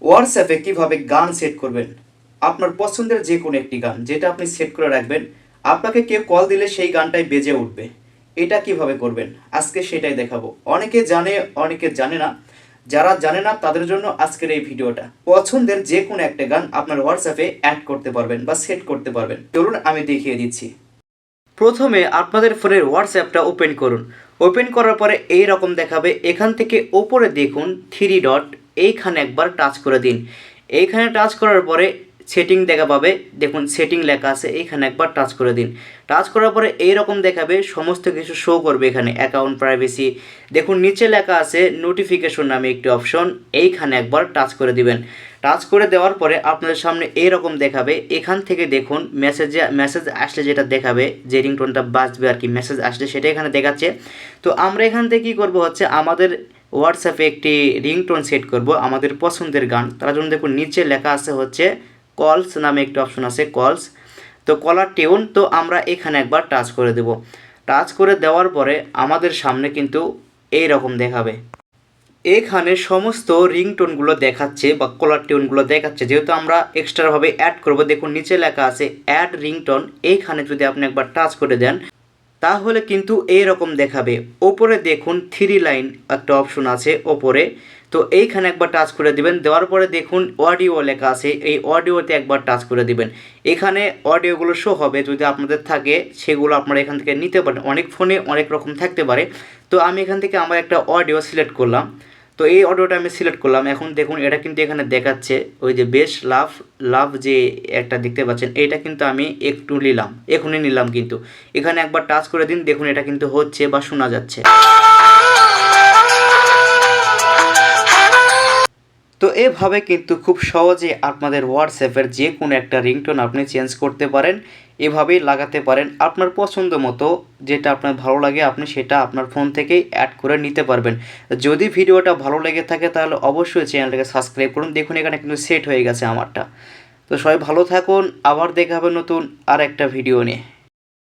হোয়াটসঅ্যাপে কীভাবে গান সেট করবেন। আপনার পছন্দের যে কোনো একটি গান যেটা আপনি সেট করে রাখবেন, আপনাকে কেউ কল দিলে সেই গানটাই বেজে উঠবে। এটা কিভাবে করবেন আজকে সেটাই দেখাবো। অনেকে জানে, অনেকে জানে না। যারা জানে না তাদের জন্য আজকের এই ভিডিওটা। পছন্দের যে কোনো একটা গান আপনার হোয়াটসঅ্যাপে অ্যাড করতে পারবেন বা সেট করতে পারবেন। চলুন আমি দেখিয়ে দিচ্ছি। প্রথমে আপনাদের ফোনের হোয়াটসঅ্যাপটা ওপেন করুন। ওপেন করার পরে এই রকম দেখাবে। এখান থেকে ওপরে দেখুন থ্রি ডট, এইখানে একবার টাচ করে দিন। এইখানে টাচ করার পরে সেটিং দেখা পাবে। দেখুন সেটিং লেখা আছে, এইখানে একবার টাচ করে দিন। টাচ করার পরে এই রকম দেখাবে, সমস্ত কিছু শো করবে। এখানে অ্যাকাউন্ট প্রাইভেসি দেখুন, নিচে লেখা আছে নোটিফিকেশন নামে একটি অপশন, এইখানে একবার টাচ করে দিবেন। টাচ করে দেওয়ার পরে আপনাদের সামনে এইরকম দেখাবে। এখান থেকে দেখুন মেসেজ আসলে যেটা দেখাবে, যে রিংটোনটা বাজবে আর কি, মেসেজ আসলে সেটা এখানে দেখাচ্ছে। তো আমরা এখান থেকে কী করবো হচ্ছে আমাদের হোয়াটসঅ্যাপে একটি রিংটোন সেট করব আমাদের পছন্দের গান। তার জন্য দেখুন নিচে লেখা আছে হচ্ছে কলস নামে একটি অপশন আছে, কলস। তো কলার টিউন, তো আমরা এখানে একবার টাচ করে দেব। টাচ করে দেওয়ার পরে আমাদের সামনে কিন্তু এই রকম দেখাবে। এখানে সমস্ত রিংটোনগুলো দেখাচ্ছে বা কলার টিউনগুলো দেখাচ্ছে, যেহেতু আমরা এক্সট্রাভাবে অ্যাড করব। দেখুন নিচে লেখা আছে অ্যাড রিংটোন, এইখানে যদি আপনি একবার টাচ করে দেন তাহলে কিন্তু এই রকম দেখাবে। ওপরে দেখুন থ্রি লাইন একটা অপশন আছে ওপরে, তো এইখানে একবার টাচ করে দিবেন। দেওয়ার পরে দেখুন অডিও লেখা আছে, এই অডিওতে একবার টাচ করে দিবেন। এখানে অডিওগুলো শো হবে, যদি আপনাদের থাকে সেগুলো আপনারা এখান থেকে নিতে পারেন। অনেক ফোনে অনেক রকম থাকতে পারে। তো আমি এখান থেকে আমার একটা অডিও সিলেক্ট করলাম। তো এই অডিওটা আমি সিলেক্ট করলাম। এখন দেখুন এটা কিন্তু এখানে দেখাচ্ছে ওই যে বেশ লাভ লাভ যে একটা দেখতে পাচ্ছেন, এটা কিন্তু আমি একটু নিলাম, এখনই নিলাম। কিন্তু এখানে একবার টাচ করে দিন, দেখুন এটা কিন্তু হচ্ছে বা শোনা যাচ্ছে। তো এভাবে কিন্তু খুব সহজে আপনাদের হোয়াটসঅ্যাপের যে কোনো একটা রিংটোন আপনি চেঞ্জ করতে পারেন। এভাবেই লাগাতে পারেন আপনার পছন্দ মতো, যেটা আপনার ভালো লাগে আপনি সেটা আপনার ফোন থেকেই অ্যাড করে নিতে পারবেন। যদি ভিডিওটা ভালো লেগে থাকে তাহলে অবশ্যই চ্যানেলটাকে সাবস্ক্রাইব করুন। দেখুন এখানে কিন্তু সেট হয়ে গেছে আমারটা। তো সবাই ভালো থাকুন, আবার দেখা হবে নতুন আর একটা ভিডিও নিয়ে।